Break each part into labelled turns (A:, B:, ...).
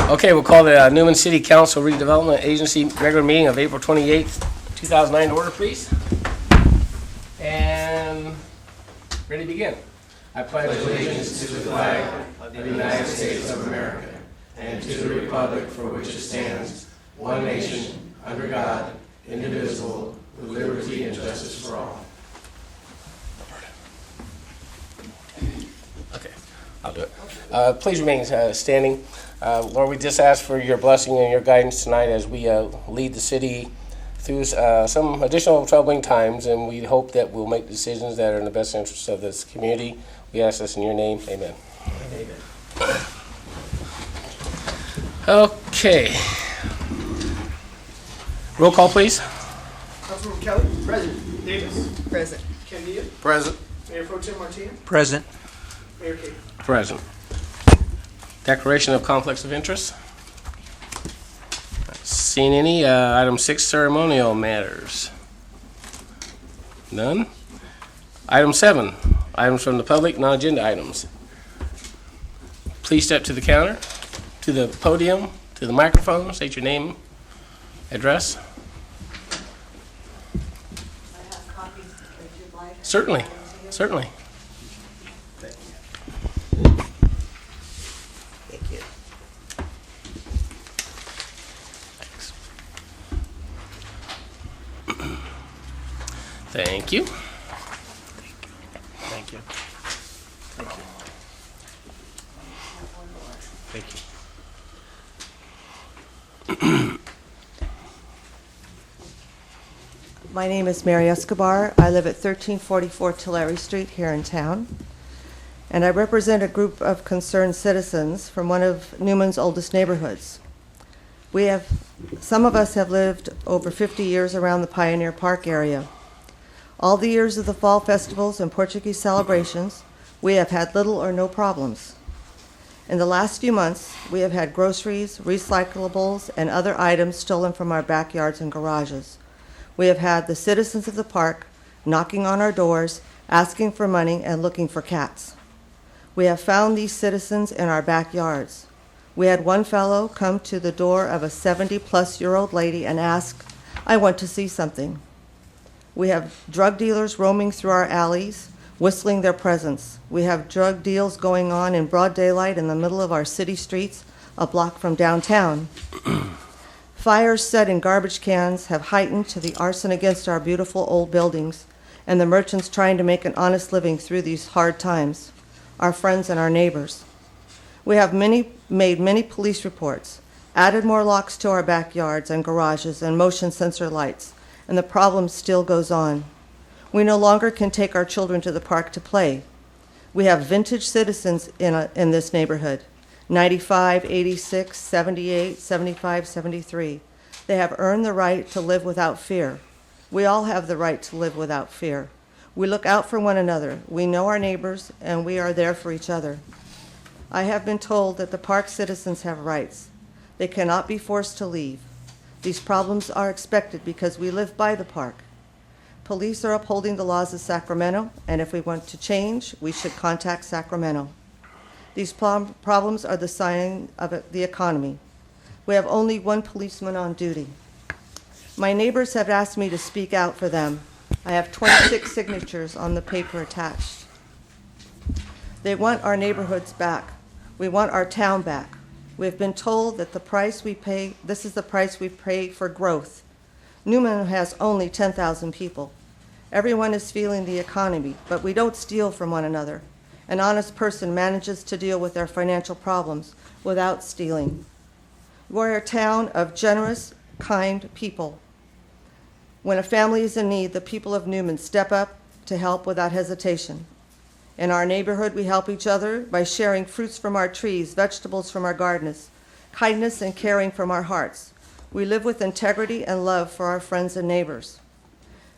A: Okay, we'll call the Newman City Council Redevelopment Agency regular meeting of April 28th, 2009 to order, please. And ready to begin. I pledge allegiance to the flag of the United States of America and to the republic for which it stands, one nation, under God, indivisible, with liberty and justice for all. Okay, I'll do it. Please remain standing. Lord, we just ask for your blessing and your guidance tonight as we lead the city through some additional troubling times, and we hope that we'll make decisions that are in the best interest of this community. We ask this in your name. Amen. Amen. Okay. Roll call, please.
B: Councilman Kelly? Present. Davis?
C: Present.
B: Candia?
D: Present.
B: Mayor Pro Tem Martinez?
D: Present.
B: Mayor King?
A: Present. Declaration of conflicts of interest. Not seen any. Item 6, ceremonial matters. None. Item 7, items from the public, non-agenda items. Please step to the counter, to the podium, to the microphone, state your name, address.
C: I have copies if you'd like.
A: Certainly, certainly.
C: Thank you.
A: Thank you.
D: Thank you. Thank you.
C: My name is Mary Escobar. I live at 1344 Tulare Street here in town, and I represent a group of concerned citizens from one of Newman's oldest neighborhoods. Some of us have lived over 50 years around the Pioneer Park area. All the years of the fall festivals and Portuguese celebrations, we have had little or no problems. In the last few months, we have had groceries, recyclables, and other items stolen from our backyards and garages. We have had the citizens of the park knocking on our doors, asking for money, and looking for cats. We have found these citizens in our backyards. We had one fellow come to the door of a 70-plus-year-old lady and ask, "I want to see something." We have drug dealers roaming through our alleys, whistling their presence. We have drug deals going on in broad daylight in the middle of our city streets, a block from downtown. Fires set in garbage cans have heightened to the arson against our beautiful old buildings and the merchants trying to make an honest living through these hard times, our friends and our neighbors. We have made many police reports, added more locks to our backyards and garages and motion sensor lights, and the problem still goes on. We no longer can take our children to the park to play. We have vintage citizens in this neighborhood, 95, 86, 78, 75, 73. They have earned the right to live without fear. We all have the right to live without fear. We look out for one another. We know our neighbors, and we are there for each other. I have been told that the park citizens have rights. They cannot be forced to leave. These problems are expected because we live by the park. Police are upholding the laws of Sacramento, and if we want to change, we should contact Sacramento. These problems are the sign of the economy. We have only one policeman on duty. My neighbors have asked me to speak out for them. I have 26 signatures on the paper attached. They want our neighborhoods back. We want our town back. We have been told that this is the price we pay for growth. Newman has only 10,000 people. Everyone is feeling the economy, but we don't steal from one another. An honest person manages to deal with their financial problems without stealing. We're a town of generous, kind people. When a family is in need, the people of Newman step up to help without hesitation. In our neighborhood, we help each other by sharing fruits from our trees, vegetables from our gardens, kindness and caring from our hearts. We live with integrity and love for our friends and neighbors.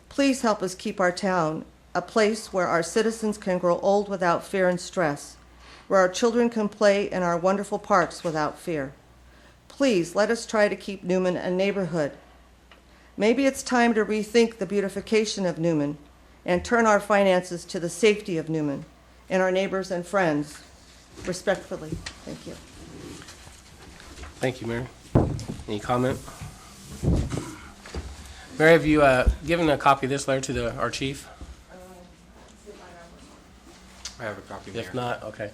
C: Please help us keep our town a place where our citizens can grow old without fear and stress, where our children can play in our wonderful parks without fear. Please let us try to keep Newman a neighborhood. Maybe it's time to rethink the beautification of Newman and turn our finances to the safety of Newman and our neighbors and friends. Respectfully, thank you.
A: Thank you, Mary. Any comment? Mary, have you given a copy of this letter to our chief?
D: I have a copy, Mayor.
A: If not, okay.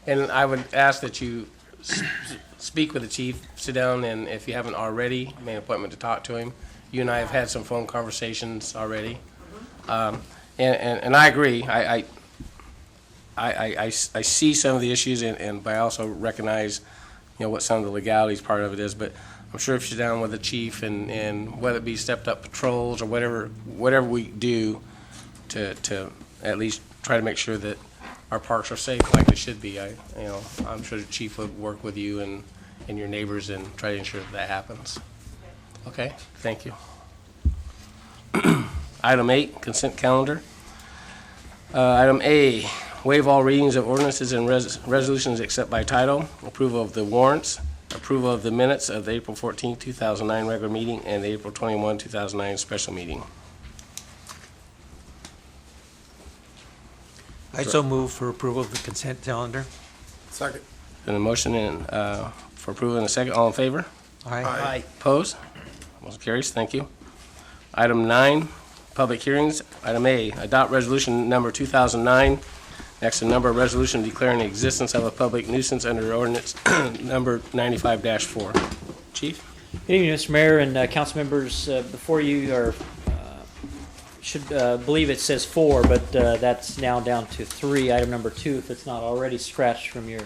A: And I would ask that you speak with the chief, sit down, and if you haven't already made an appointment to talk to him, you and I have had some phone conversations already. And I agree. I see some of the issues, but I also recognize, what some of the legalities part of it is. But I'm sure if you're down with the chief and whether it be stepped up patrols or whatever we do to at least try to make sure that our parks are safe like they should be, I'm sure the chief would work with you and your neighbors and try to ensure that happens. Okay, thank you. Item 8, consent calendar. Item A, waive all readings of ordinances and resolutions except by title, approval of the warrants, approval of the minutes of the April 14, 2009 regular meeting and the April 21, 2009 special meeting.
E: I so move for approval of the consent calendar.
D: Second.
A: Been a motion for approval in a second. All in favor?
E: Aye.
A: Opposed? Motion carries. Thank you. Item 9, public hearings. Item A, adopt resolution number 2009. Next, a number of resolution declaring the existence of a public nuisance under ordinance number 95-4. Chief?
F: Good evening, Mr. Mayor and council members. Before you are, should believe it says 4, but that's now down to 3. Item number 2, if it's not already scratched from your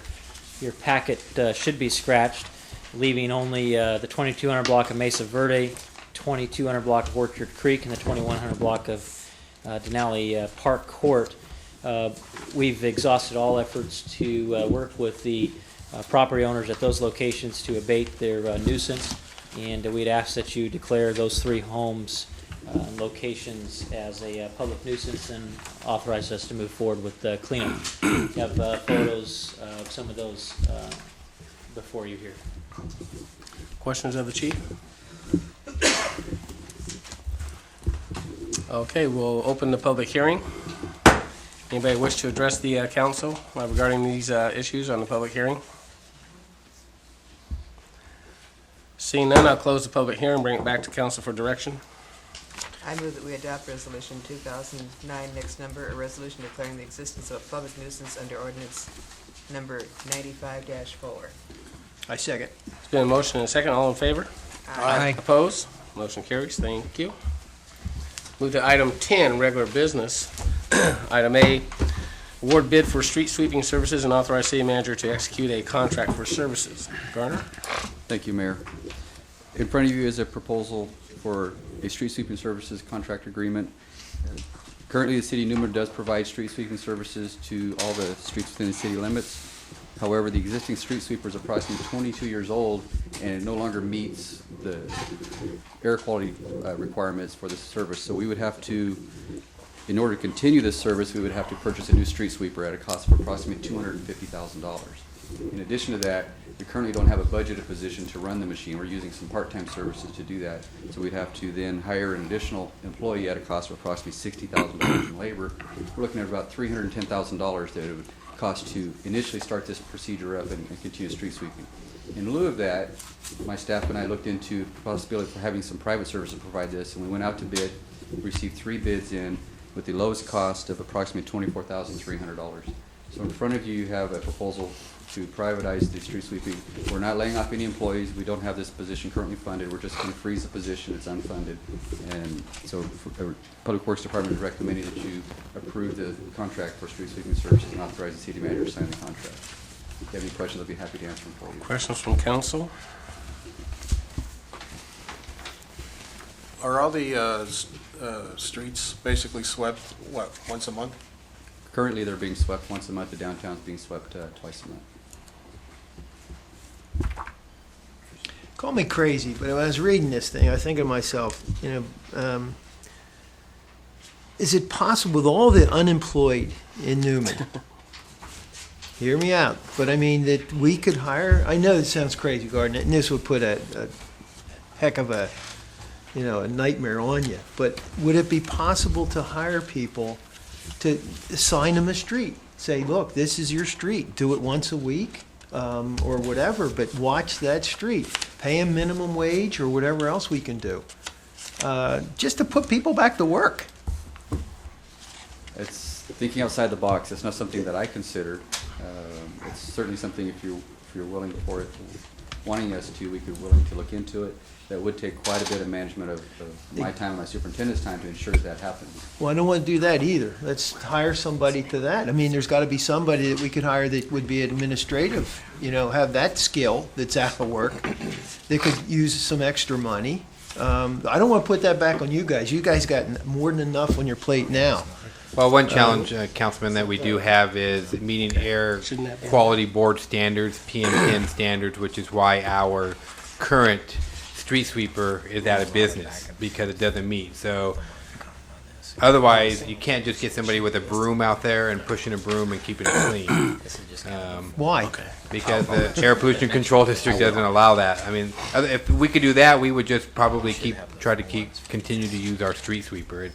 F: packet, should be scratched, leaving only the 2200 block of Mesa Verde, 2200 block of Orchard Creek, and the 2100 block of Denali Park Court. We've exhausted all efforts to work with the property owners at those locations to abate their nuisance, and we'd ask that you declare those 3 homes locations as a public nuisance and authorize us to move forward with the cleanup. We have photos of some of those before you here.
A: Questions of the chief? Okay, we'll open the public hearing. Anybody wish to address the council regarding these issues on the public hearing? Seeing none, I'll close the public hearing, bring it back to council for direction.
G: I move that we adopt resolution 2009, next number, a resolution declaring the existence of a public nuisance under ordinance number 95-4.
E: I second.
A: It's been a motion and a second. All in favor?
E: Aye.
A: Opposed? Motion carries. Thank you. Move to item 10, regular business. Item A, award bid for street sweeping services and authorize city manager to execute a contract for services. Garner?
H: Thank you, Mayor. In front of you is a proposal for a street sweeping services contract agreement. Currently, the city of Newman does provide street sweeping services to all the streets within the city limits. However, the existing street sweeper is approximately 22 years old and it no longer meets the air quality requirements for this service. So we would have to, in order to continue this service, we would have to purchase a new street sweeper at a cost of approximately $250,000. In addition to that, we currently don't have a budgeted position to run the machine. We're using some part-time services to do that. So we'd have to then hire an additional employee at a cost of approximately $60,000 in labor. We're looking at about $310,000 that it would cost to initially start this procedure up and continue street sweeping. In lieu of that, my staff and I looked into the possibility for having some private services provide this, and we went out to bid. We received 3 bids in with the lowest cost of approximately $24,300. So in front of you, you have a proposal to privatize the street sweeping. We're not laying off any employees. We don't have this position currently funded. We're just going to freeze the position. It's unfunded. And so the Public Works Department is recommending that you approve the contract for street sweeping services and authorize the city manager to sign the contract. If you have any questions, I'll be happy to answer them for you.
A: Questions from council?
D: Are all the streets basically swept, once a month?
H: Currently, they're being swept once a month. The downtown's being swept twice a month.
I: Call me crazy, but when I was reading this thing, I think to myself, is it possible with all the unemployed in Newman, hear me out, but I mean that we could hire, I know it sounds crazy, Gardner, and this would put a heck of a nightmare on you, but would it be possible to hire people to assign them a street? Say, look, this is your street, do it once a week? or whatever, but watch that street. Pay them minimum wage or whatever else we can do, just to put people back to work.
H: It's thinking outside the box. It's not something that I consider. It's certainly something if you're willing for it, wanting us to, we could willing to look into it. That would take quite a bit of management of my time and my superintendent's time to ensure that happens.
I: Well, I don't want to do that either. Let's hire somebody to that. I mean, there's got to be somebody that we could hire that would be administrative, have that skill that's out of work, that could use some extra money. I don't want to put that back on you guys. You guys got more than enough on your plate now.
J: Well, one challenge, Councilman, that we do have is meeting air quality board standards, PM10 standards, which is why our current street sweeper is out of business, because it doesn't meet. So otherwise, you can't just get somebody with a broom out there and pushing a broom and keeping it clean.
I: Why?
J: Because the air pollution control district doesn't allow that. I mean, if we could do that, we would just probably continue to use our street sweeper.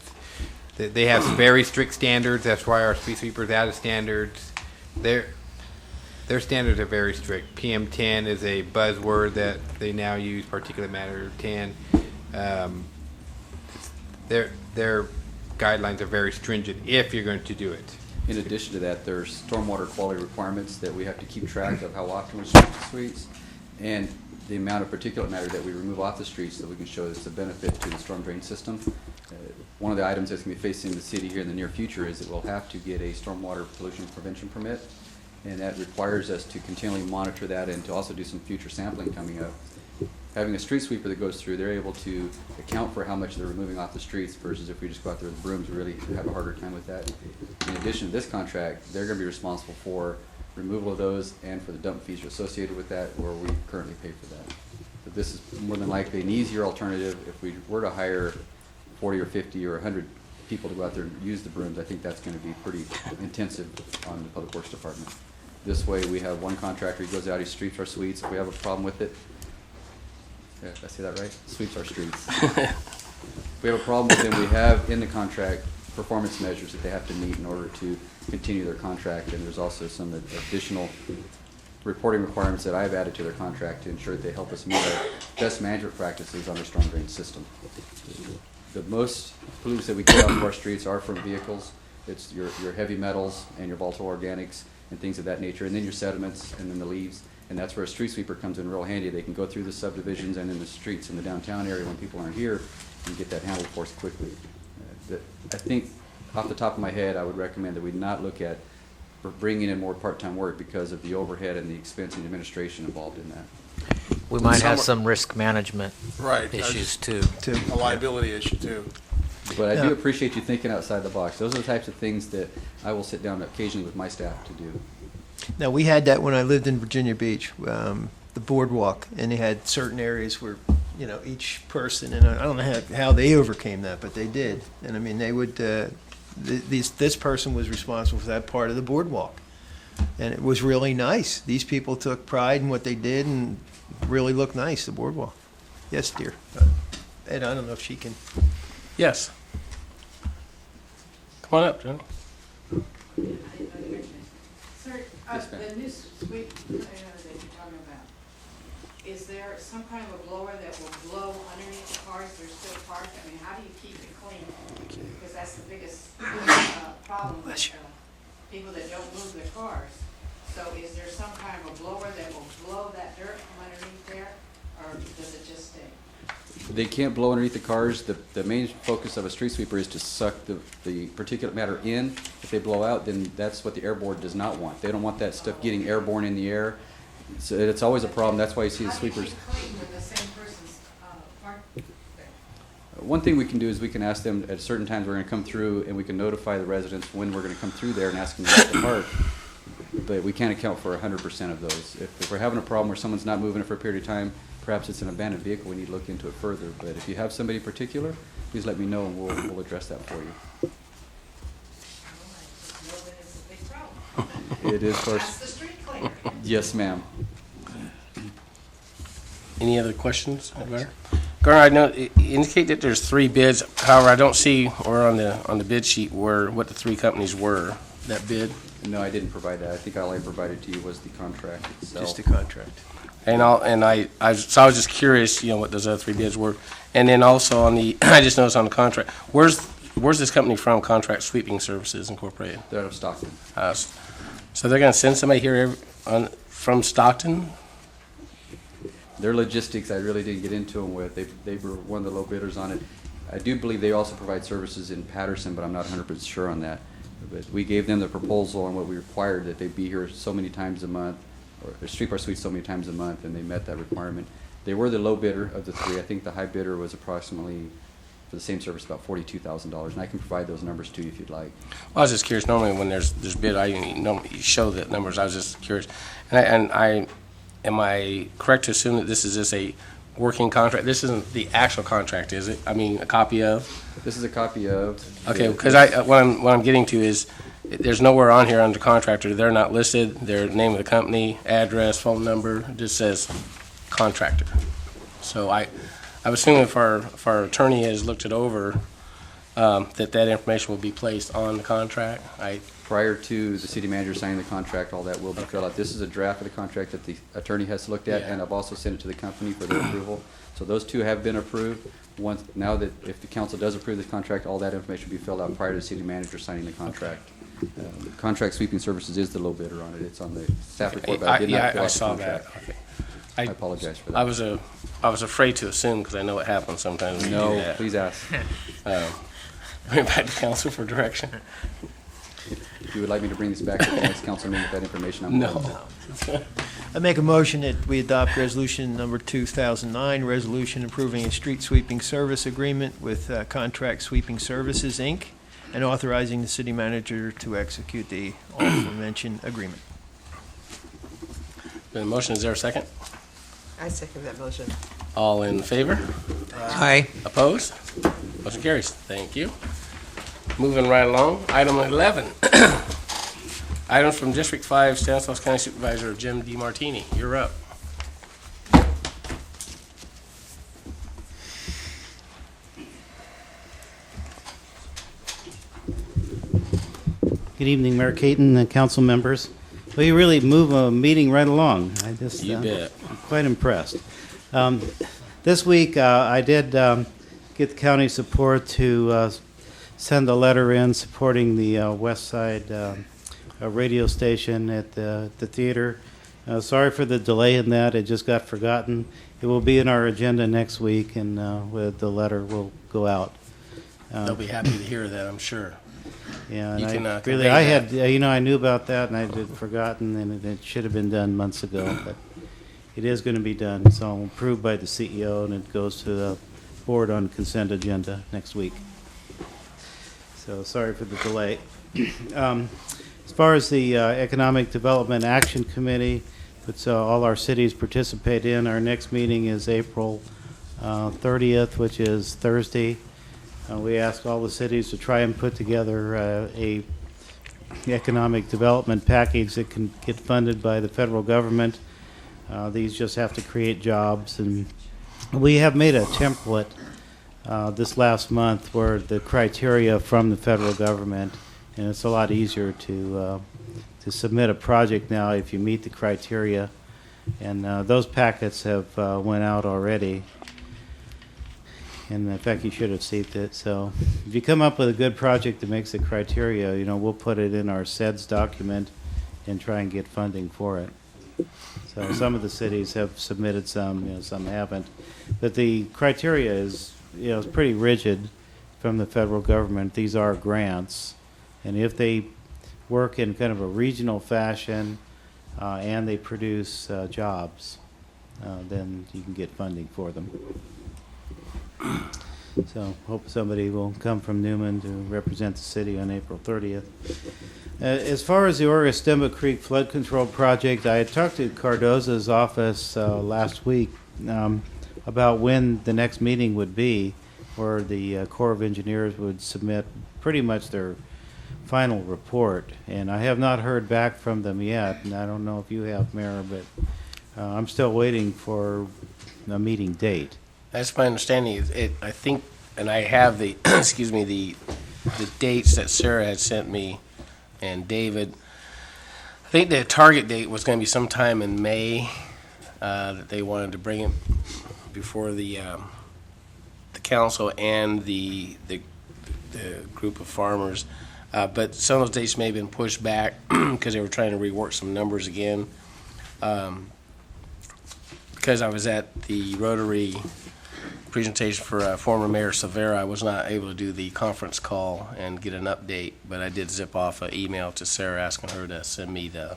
J: They have very strict standards. That's why our street sweeper's out of standards. Their standards are very strict. PM10 is a buzzword that they now use, particulate matter 10. Their guidelines are very stringent if you're going to do it.
H: In addition to that, there's stormwater quality requirements that we have to keep track of how often we sweep the streets and the amount of particulate matter that we remove off the streets so we can show it's a benefit to the storm drain system. One of the items that's going to be facing the city here in the near future is that we'll have to get a stormwater pollution prevention permit, and that requires us to continually monitor that and to also do some future sampling coming up. Having a street sweeper that goes through, they're able to account for how much they're removing off the streets versus if we just go out there with brooms, we really have a harder time with that. In addition to this contract, they're going to be responsible for removal of those and for the dump fees associated with that, where we currently pay for that. But this is more than likely an easier alternative. If we were to hire 40 or 50 or 100 people to go out there and use the brooms, I think that's going to be pretty intensive on the Public Works Department. This way, we have one contractor, he goes out, he sweeps our streets. If we have a problem with it, yeah, did I say that right? Sweeps our streets. If we have a problem with them, we have in the contract performance measures that they have to meet in order to continue their contract, and there's also some additional reporting requirements that I've added to their contract to ensure that they help us meet our best management practices on our storm drain system. The most pollutants that we get off our streets are from vehicles. It's your heavy metals and your volatile organics and things of that nature, and then your sediments and then the leaves. And that's where a street sweeper comes in real handy. They can go through the subdivisions and in the streets in the downtown area when people aren't here and get that handled for us quickly. I think off the top of my head, I would recommend that we not look at bringing in more part-time work because of the overhead and the expense and administration involved in that.
K: We might have some risk management
D: Right.
K: issues too.
D: A liability issue too.
H: But I do appreciate you thinking outside the box. Those are the types of things that I will sit down occasionally with my staff to do.
I: Now, we had that when I lived in Virginia Beach, the boardwalk, and they had certain areas where, each person, and I don't know how they overcame that, but they did. And I mean, they would, this person was responsible for that part of the boardwalk. And it was really nice. These people took pride in what they did and really looked nice, the boardwalk. Yes, dear. Ed, I don't know if she can.
A: Yes. Come on up, Johnny.
L: Sir,
H: Yes, ma'am.
L: the new sweep that you're talking about, is there some kind of a blower that will blow underneath the cars that are still parked? I mean, how do you keep it clean? Because that's the biggest problem with people that don't move their cars. So is there some kind of a blower that will blow that dirt from underneath there, or does it just stay?
H: They can't blow underneath the cars. The main focus of a street sweeper is to suck the particulate matter in. If they blow out, then that's what the air board does not want. They don't want that stuff getting airborne in the air. So it's always a problem. That's why you see the sweepers.
L: How do you keep it clean when the same person's parked there?
H: One thing we can do is we can ask them at certain times we're going to come through, and we can notify the residents when we're going to come through there and ask them to let the park. But we can't account for 100% of those. If we're having a problem where someone's not moving it for a period of time, perhaps it's an abandoned vehicle, we need to look into it further. But if you have somebody particular, please let me know and we'll address that for you.
L: It's a big problem.
H: It is, of
L: That's
H: course.
L: the street cleaner.
H: Yes, ma'am.
A: Any other questions? Garner, I know, indicate that there's 3 bids. However, I don't see, or on the bid sheet, what the 3 companies were that bid.
H: No, I didn't provide that. I think all I provided to you was the contract itself.
I: Just a contract.
A: And I was just curious, what those other 3 bids were. And then also on the, I just noticed on the contract, where's this company from, Contract Sweeping Services Incorporated?
H: They're out of Stockton.
A: So they're gonna send somebody here from Stockton?
H: Their logistics, I really didn't get into them with. They were one of the low bidders on it. I do believe they also provide services in Patterson, but I'm not 100% sure on that. But we gave them the proposal on what we required, that they be here so many times a month, or streetcar suites so many times a month, and they met that requirement. They were the low bidder of the 3. I think the high bidder was approximately, for the same service, about $42,000, and I can provide those numbers to you if you'd like.
A: Well, I was just curious, normally when there's bid, I normally show the numbers, I was just curious. Am I correct to assume that this is just a working contract? This isn't the actual contract, is it? I mean, a copy of?
H: This is a copy of.
A: Okay, because what I'm getting to is, there's nowhere on here under contractor, they're not listed, their name of the company, address, phone number, it just says contractor. So I'm assuming if our attorney has looked it over, that information will be placed on the contract.
H: Prior to the city manager signing the contract, all that will be filled out. This is a draft of the contract that the attorney has looked at, and I've also sent it to the company for their approval. So those 2 have been approved. Now that if the council does approve the contract, all that information will be filled out prior to the city manager signing the contract. Contract Sweeping Services is the low bidder on it. It's on the staff report, but I did not fill out the contract.
A: That. Okay.
H: I apologize for that.
A: I was afraid to assume, because I know it happens sometimes when you do
H: No,
A: that.
H: please ask.
A: Bring it back to council for direction.
H: If you would like me to bring this back to the next council meeting with that information, I'm willing to.
A: No.
I: I make a motion that we adopt resolution number 2009, resolution approving a street sweeping service agreement with Contract Sweeping Services, Inc., and authorizing the city manager to execute the aforementioned agreement.
A: The motion, is there a second?
G: I second that motion.
A: All in favor?
E: Aye.
A: Opposed? Motion carries. Thank you. Moving right along, item 11. Items from District 5, Stanislaus County Supervisor Jim DeMartini. You're up.
M: Good evening, Mayor Caton and council members. Well, you really move a meeting right along.
A: You bet.
M: I'm quite impressed. This week, I did get the county support to send a letter in supporting the West Side radio station at the theater. Sorry for the delay in that. It just got forgotten. It will be in our agenda next week, and with the letter will go out.
A: They'll be happy to hear that, I'm sure.
M: Yeah,
A: You
M: and
A: can,
M: I
A: convey
M: really, I
A: that.
M: had, I knew about that, and I had forgotten, and it should have been done months ago, but it is going to be done. It's all approved by the CEO, and it goes to the board on consent agenda next week. So sorry for the delay. As far as the Economic Development Action Committee, which all our cities participate in, our next meeting is April 30th, which is Thursday. We ask all the cities to try and put together a economic development package that can get funded by the federal government. These just have to create jobs, and we have made a template this last month where the criteria from the federal government, and it's a lot easier to submit a project now if you meet the criteria, and those packets have went out already. And in fact, you should have received it. So if you come up with a good project that makes the criteria, we'll put it in our SEDS document and try and get funding for it. So some of the cities have submitted some, some haven't. But the criteria is, is pretty rigid from the federal government. These are grants. And if they work in kind of a regional fashion and they produce jobs, then you can get funding for them. So hope somebody will come from Newman to represent the city on April 30th. As far as the Orgastemba Creek Flood Control Project, I had talked to Cardoza's office last week about when the next meeting would be, where the Corps of Engineers would submit pretty much their final report. And I have not heard back from them yet, and I don't know if you have, Mayor, but I'm still waiting for a meeting date.
A: That's my understanding. I think, and I have the, excuse me, the dates that Sarah had sent me and David. think the target date was going to be sometime in May, that they wanted to bring it before the council and the group of farmers. But some of those dates may have been pushed back because they were trying to rework some numbers again. Because I was at the Rotary presentation for former Mayor Silvera, I was not able to do the conference call and get an update, but I did zip off an email to Sarah asking her to send me the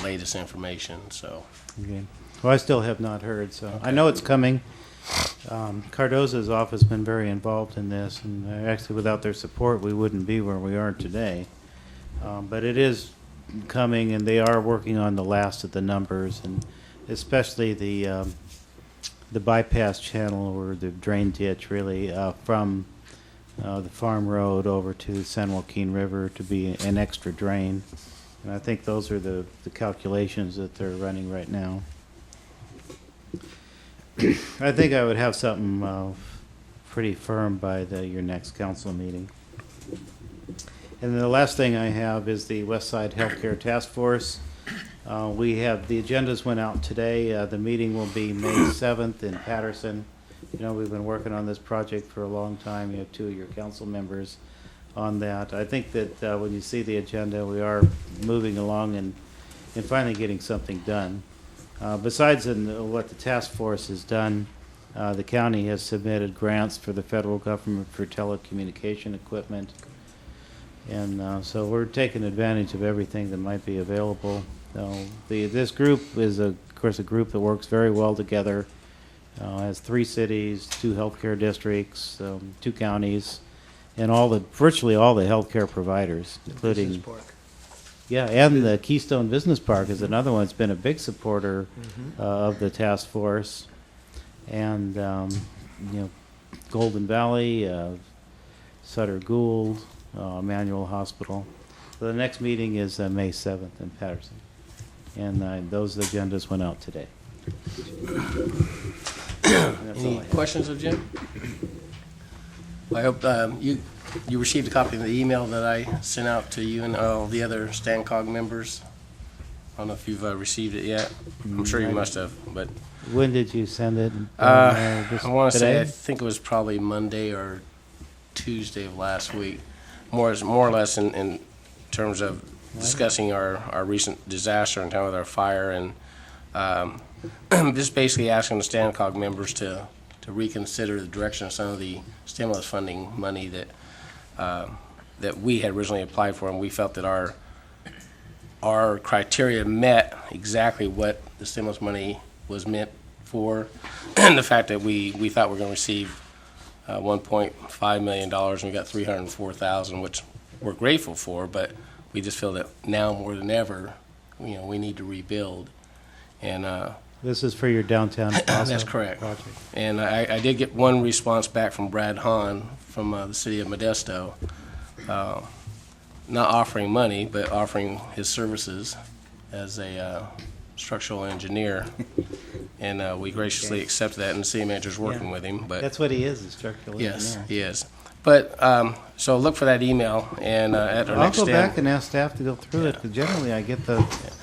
A: latest information, so.
M: Okay. Well, I still have not heard, so I know it's coming. Cardoza's office has been very involved in this, and actually without their support, we wouldn't be where we are today. But it is coming, and they are working on the last of the numbers, and especially the bypass channel or the drain ditch, really, from the farm road over to San Joaquin River to be an extra drain. And I think those are the calculations that they're running right now. I think I would have something pretty firm by your next council meeting. And then the last thing I have is the West Side Healthcare Task Force. We have, the agendas went out today. The meeting will be May 7th in Patterson. You know, we've been working on this project for a long time. You have 2 of your council members on that. I think that when you see the agenda, we are moving along and finally getting something done. Besides what the task force has done, the county has submitted grants for the federal government for telecommunication equipment. And so we're taking advantage of everything that might be available. This group is, of course, a group that works very well together. Has 3 cities, 2 healthcare districts, 2 counties, and virtually all the healthcare providers, including. Yeah, and the Keystone Business Park is another one that's been a big supporter of the task force. And, Golden Valley, Sutter Gould, Emmanuel Hospital. So the next meeting is May 7th in Patterson. And those agendas went out today.
A: Any questions of Jim? I hope you received a copy of the email that I sent out to you and all the other StanCog members. I don't know if you've received it yet. I'm sure you must have, but.
M: When did you send it?
A: I want to say, I think it was probably Monday or Tuesday of last week. More or less in terms of discussing our recent disaster in town with our fire, and just basically asking the StanCog members to reconsider the direction of some of the stimulus funding money that we had originally applied for, and we felt that our criteria met exactly what the stimulus money was meant for, and the fact that we thought we were going to receive $1.5 million, and we got $304,000, which we're grateful for, but we just feel that now more than ever, we need to rebuild. And
M: this is for your downtown plaza.
A: That's correct.
M: Project.
A: And I did get one response back from Brad Hahn from the city of Modesto, not offering money, but offering his services as a structural engineer. And we graciously accepted that, and the city manager's working with him. But
M: that's what he is, a structural engineer.
A: Yes, he is. But, so look for that email, and at our next
M: I'll go
A: stand.
M: back and ask staff to go through it, because generally I get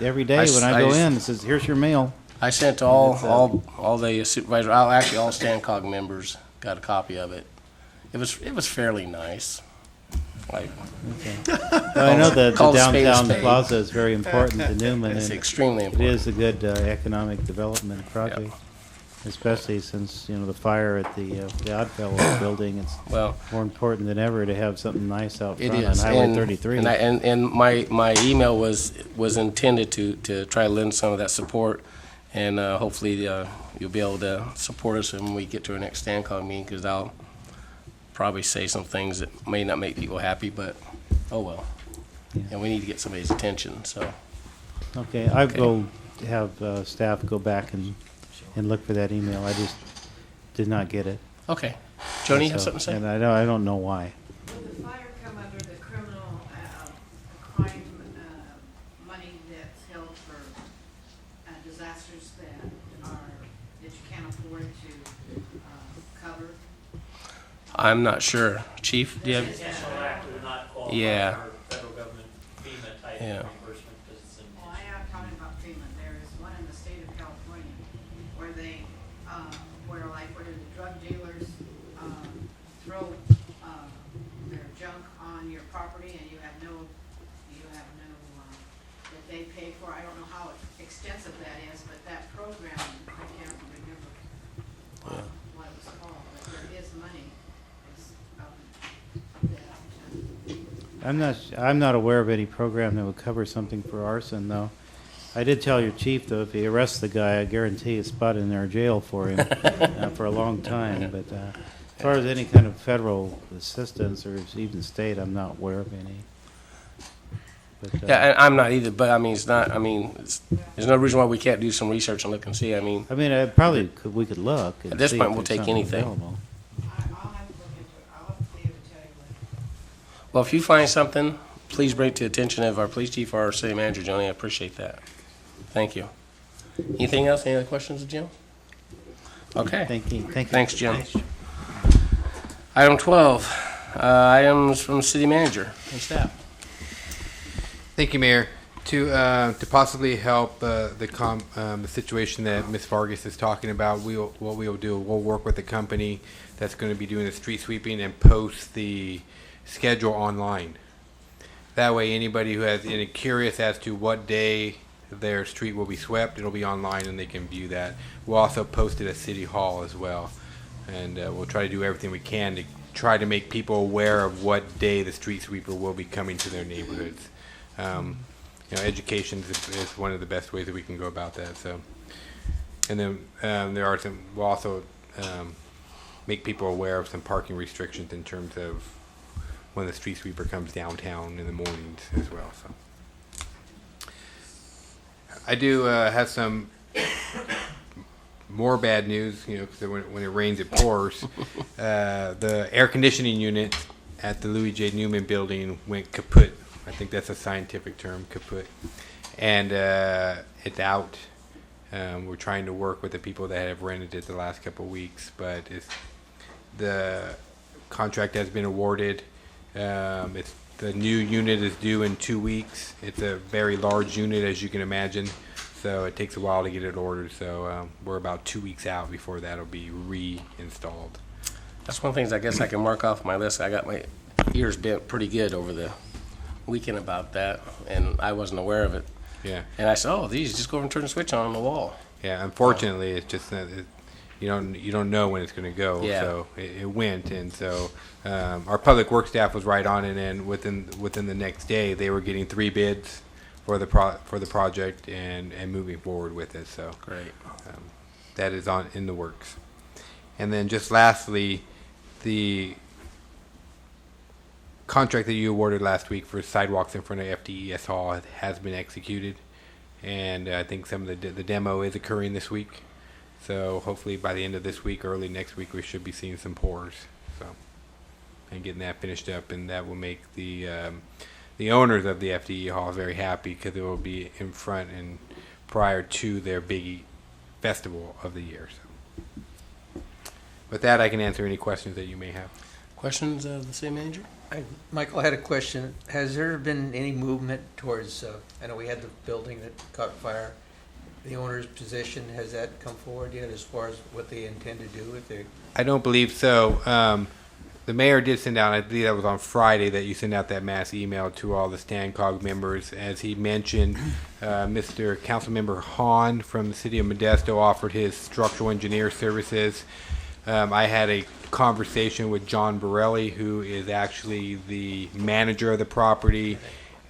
M: every day
A: I
M: when I go in, it says, here's your mail.
A: I sent to all the supervisors, actually all StanCog members got a copy of it. It was fairly nice. Like,
M: I know that the
A: called a spade a
M: downtown
A: spade.
M: plaza is very important to Newman.
A: It's
M: and
A: extremely important.
M: It is a good economic development project, especially since, the fire at the Oddfellows building. It's more important than ever to have something nice out
A: It
M: front on
A: is.
M: Highway 33.
A: And my email was intended to try to lend some of that support, and hopefully you'll be able to support us when we get to our next StanCog meeting, because I'll probably say some things that may not make people happy, but oh well. And we need to get somebody's attention. So.
M: Okay, I will have staff go back and look for that email. I just did not get it.
A: Okay. Joni, you have something to say?
M: And I don't know why.
L: Will the fire come under the criminal crime money that's held for disasters that you can't afford to cover?
A: I'm not sure. Chief, do you have?
F: Intentional act would not qualify
A: Yeah.
F: for federal government FEMA type
A: Yeah.
F: reimbursement because it's in
L: they, where the drug dealers, throw, their junk on your property and you have no, that they pay for? I don't know how extensive that is, but that program, I can't remember what it was called, but there is money. It's,
M: I'm not aware of any program that would cover something for arson, though. I did tell your chief, though, if he arrests the guy, I guarantee a spot in their jail for him for a long time. But as far as any kind of federal assistance or even state, I'm not aware of any. But,
A: Yeah, and I'm not either, but I mean, it's not, I mean, there's no reason why we can't do some research and look and see. I mean,
M: I we could look. And
A: at this
M: see
A: point,
M: if
A: we'll
M: there's
A: take
M: something
A: anything.
M: available.
L: I'll have to look into it. I'll have to be able to tell you later.
A: well, if you find something, please bring it to the attention of our police chief or our city manager, Johnny. I appreciate that. Thank you. Anything else? Any other questions, Jim? Okay.
M: Thank you.
A: Thanks, Jim. Item 12, items from city manager and staff.
J: Thank you, Mayor. To possibly help the situation that Ms. Vargas is talking about, what we'll do, we'll work with the company that's going to be doing the street sweeping and post the schedule online. That way, anybody who has any curious as to what day their street will be swept, it'll be online and they can view that. We'll also post it at City Hall as well, and we'll try to do everything we can to try to make people aware of what day the street sweeper will be coming to their neighborhoods. Education is one of the best ways that we can go about that. So, and then we'll also make people aware of some parking restrictions in terms of when the street sweeper comes downtown in the mornings as well. So, I do have some more bad news. Because when it rains, it pours. The air conditioning unit at the Louis J. Newman building went kaput. I think that's a scientific term, kaput. And it's out. We're trying to work with the people that have rented it the last couple of weeks, but the contract has been awarded. The new unit is due in 2 weeks. It's a very large unit, as you can imagine, so it takes a while to get it ordered. So we're about 2 weeks out before that'll be reinstalled.
A: That's one of the things I guess I can mark off my list. I got my ears bent pretty good over the weekend about that, and I wasn't aware of it.
J: Yeah.
A: And I said, "Oh, these just go over and turn the switch on the wall."
J: Yeah. Unfortunately, it's just you don't know when it's going to go.
A: Yeah.
J: So it went, and so our public works staff was right on it, and within the next day, they were getting 3 bids for the project and moving forward with it. So
A: great.
J: That is in the works. And then just lastly, the contract that you awarded last week for sidewalks in front of FDES Hall has been executed, and I think some of the demo is occurring this week. So hopefully by the end of this week, early next week, we should be seeing some pours. So, and getting that finished up, and that will make the owners of the FDE Hall very happy because it will be in front and prior to their big festival of the year. So, with that, I can answer any questions that you may have.
A: Questions of the city manager?
E: Michael, I had a question. Has there been any movement towards, I know we had the building that caught fire, the owner's position, has that come forward yet as far as what they intend to do if they?
J: I don't believe so. The mayor did send out, I believe that was on Friday, that you sent out that mass email to all the StanCog members. As he mentioned, Mr. Councilmember Hahn from the city of Modesto offered his structural engineer services. I had a conversation with John Borelli, who is actually the manager of the property,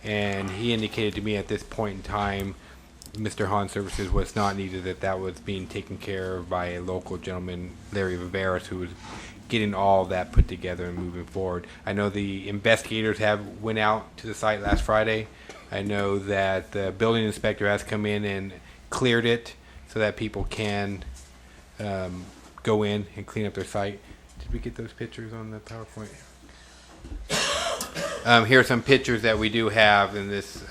J: and he indicated to me at this point in time Mr. Hahn's services was not needed, that was being taken care of by a local gentleman, Larry Viveras, who was getting all that put together and moving forward. I know the investigators went out to the site last Friday. I know that the building inspector has come in and cleared it so that people can go in and clean up their site. Did we get those pictures on the PowerPoint? Here are some pictures that we do have in this.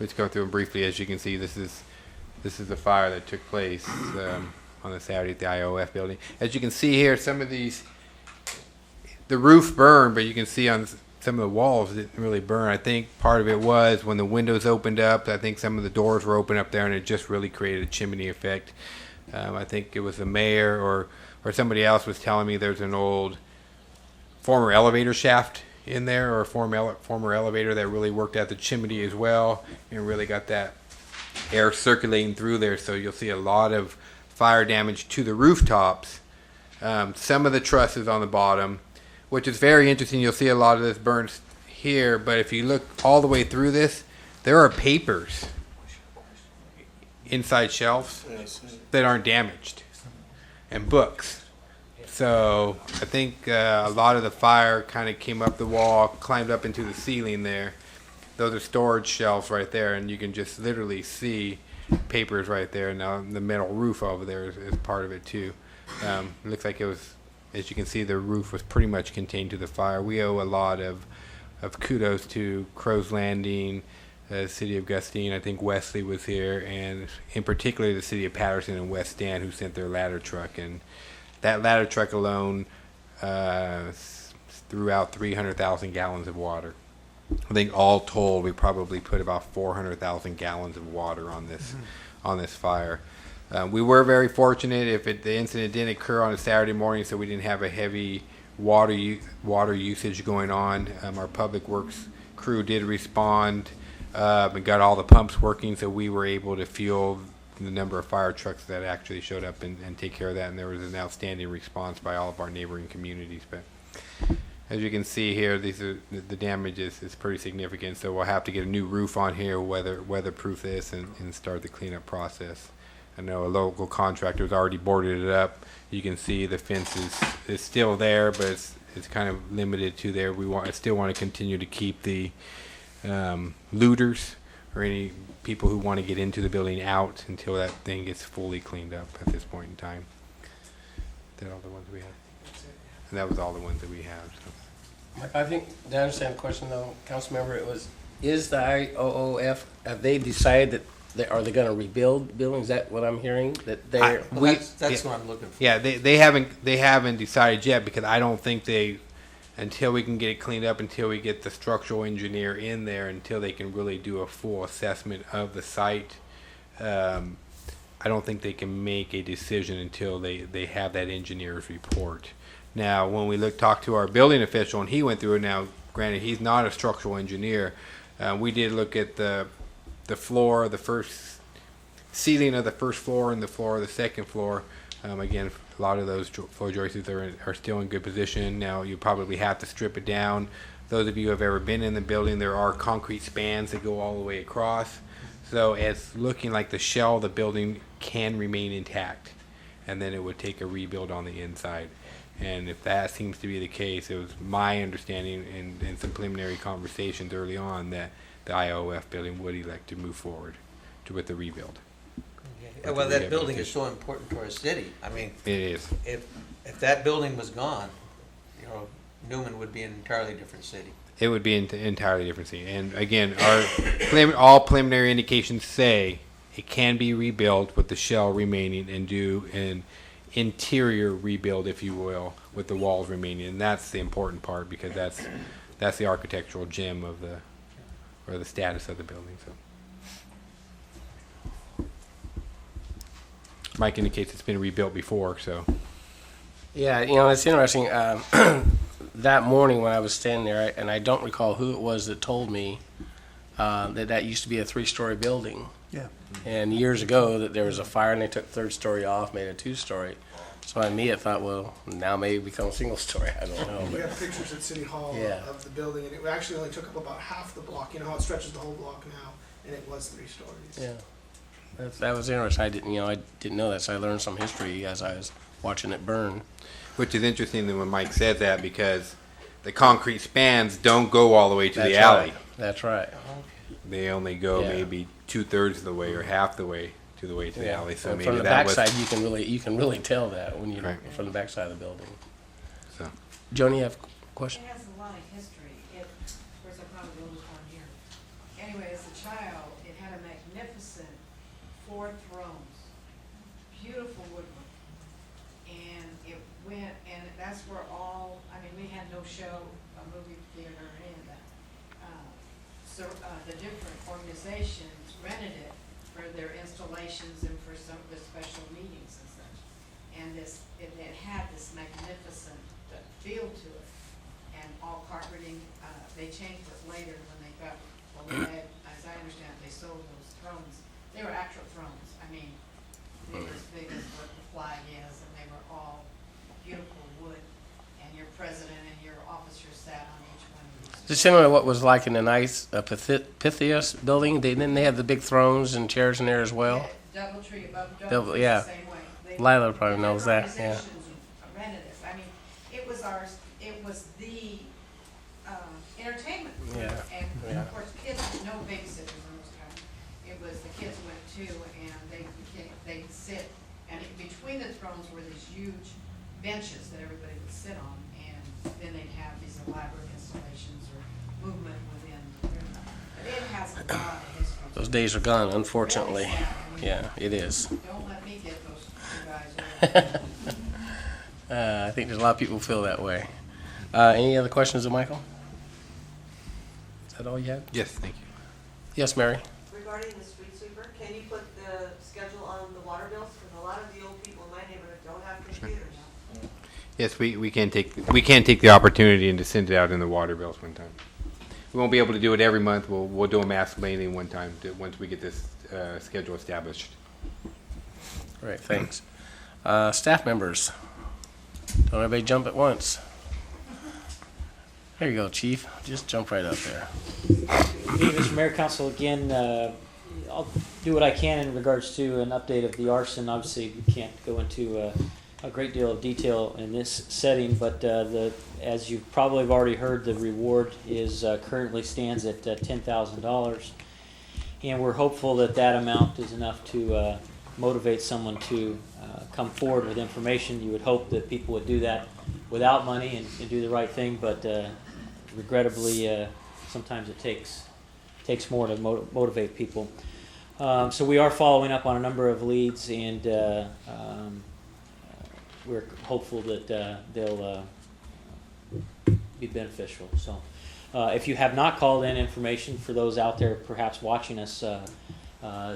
J: Let's go through them briefly. As you can see, this is the fire that took place on the Saturday at the IOF building. As you can see here, some of these, the roof burned, but you can see some of the walls didn't really burn. I think part of it was when the windows opened up. I think some of the doors were open up there, and it just really created a chimney effect. I think it was the mayor or somebody else was telling me there's an old former elevator shaft in there, or a former elevator that really worked at the chimney as well, and really got that air circulating through there. So you'll see a lot of fire damage to the rooftops, some of the trusses on the bottom, which is very interesting. You'll see a lot of this burns here, but if you look all the way through this, there are papers inside shelves that aren't damaged, and books. So I think a lot of the fire kind of came up the wall, climbed up into the ceiling there. Those are storage shelves right there, and you can just literally see papers right there. Now the metal roof over there is part of it too. It looks like it was, as you can see, the roof was pretty much contained to the fire. We owe a lot of kudos to Crow's Landing, the city of Gustine. I think Wesley was here, and in particular the city of Patterson and West Stand, who sent their ladder truck. And that ladder truck alone threw out 300,000 gallons of water. I think all told, we probably put about 400,000 gallons of water on this fire. We were very fortunate if the incident didn't occur on a Saturday morning, so we didn't have a heavy water usage going on. Our public works crew did respond and got all the pumps working, so we were able to fuel the number of fire trucks that actually showed up and take care of that. And there was an outstanding response by all of our neighboring communities. But as you can see here, the damage is pretty significant. So we'll have to get a new roof on here, weatherproof this, and start the cleanup process. I know a local contractor has already boarded it up. You can see the fence is still there, but it's kind of limited to there. I still want to continue to keep the looters or any people who want to get into the building out until that thing gets fully cleaned up at this point in time. Is that all the ones we have? And that was all the ones that we have. So.
A: I think, did I understand the question though, council member? It was, is the IOOF, have they decided that are they going to rebuild buildings? Is that what I'm hearing? That they're
E: That's what I'm looking for.
J: Yeah, they haven't decided yet, because I don't think until we can get it cleaned up, until we get the structural engineer in there, until they can really do a full assessment of the site, I don't think they can make a decision until they have that engineer's report. Now, when we talked to our building official, and he went through it. Now, granted, he's not a structural engineer. We did look at the floor, the first ceiling of the first floor and the floor of the second floor. Again, a lot of those floor joists are still in good position. Now, you probably have to strip it down. Those of you who have ever been in the building, there are concrete spans that go all the way across. So it's looking like the shell of the building can remain intact, and then it would take a rebuild on the inside. And if that seems to be the case, it was my understanding in some preliminary conversations early on that the IOF building would elect to move forward with the rebuild.
E: Yeah, well, that building is so important to our city. I mean,
J: it is.
E: If that building was gone, Newman would be an entirely different city.
J: It would be an entirely different city. And again, all preliminary indications say it can be rebuilt with the shell remaining, and do an interior rebuild, if you will, with the walls remaining. And that's the important part, because that's the architectural gem of the status of the building. So. Mike indicates it's been rebuilt before, so.
A: Yeah, it's interesting. That morning when I was standing there, and I don't recall who it was that told me that used to be a 3-story building.
I: Yeah.
A: And years ago that there was a fire and they took third story off, made it 2-story. So I thought, well, now maybe become a single story. I don't know.
B: We have pictures at City Hall of the building, and it actually only took up about half the block. You know how it stretches the whole block now, and it was 3 stories.
A: Yeah, that was interesting. I didn't know that, so I learned some history as I was watching it burn.
J: Which is interesting when Mike said that, because the concrete spans don't go all the way to the alley.
A: Right. That's right.
J: They only go maybe 2/3 of the way or half the way to the alley. So maybe
A: from the
J: that
A: backside, you can really tell that when you from the backside of the building.
J: So,
A: Joni, you have a question?
L: It has a lot of history. Of course, I probably don't look on here. Anyway, as a child, it had a magnificent 4 thrones, beautiful woodwork, and it went, and that's where we had no show a movie theater or any of that. So the different organizations rented it for their installations and for some of the special meetings and such. And it had this magnificent feel to it, and all carpeting. They changed it later when they got, well, they had, as I understand it, they sold those thrones. They were actual thrones. I mean, they were as big as what the flag is, and they were all beautiful wood, and your president and your officers sat on each one of these.
A: Is it similar to what was like in the nice Pythias building? Didn't they have the big thrones and chairs in there as well?
L: Yeah, Doubletree above
A: Double-
L: Doubletree
A: yeah.
L: the same way.
A: Lila probably knows that,
L: different
A: yeah.
L: organizations rented it. I mean, it was ours. It was the entertainment.
A: Yeah,
L: And
A: yeah.
L: of course, kids, no babysitters in those times. It was the kids went too, and they'd sit, and between the thrones were these huge benches that everybody would sit on, and then they'd have these elaborate installations or movement within the room. But it has a lot of history.
A: Those days are gone, unfortunately.
L: Really sad. I mean,
A: Yeah, it is.
L: Don't let me get those two guys.
A: I think there's a lot of people who feel that way. Any other questions of Michael? Is that all you had?
J: Yes, thank you.
A: Yes, Mary?
N: Regarding the street sweeper, can you put the schedule on the water bills? Because a lot of the old people in my neighborhood don't have computers.
J: Yes, we can take the opportunity and to send it out in the water bills one time. We won't be able to do it every month. We'll do a mass mailing one time once we get this schedule established.
A: All right, thanks. Staff members, don't everybody jump at once. There you go, Chief. Just jump right up there.
F: Hey, Mr. Mayor, Council, again, I'll do what I can in regards to an update of the arson. Obviously, we can't go into a great deal of detail in this setting, but as you probably have already heard, the reward is currently stands at $10,000, and we're hopeful that that amount is enough to motivate someone to come forward with information. You would hope that people would do that without money and do the right thing, but regrettably, sometimes it takes more to motivate people. So we are following up on a number of leads, and we're hopeful that they'll be beneficial. So if you have not called in information, for those out there perhaps watching us,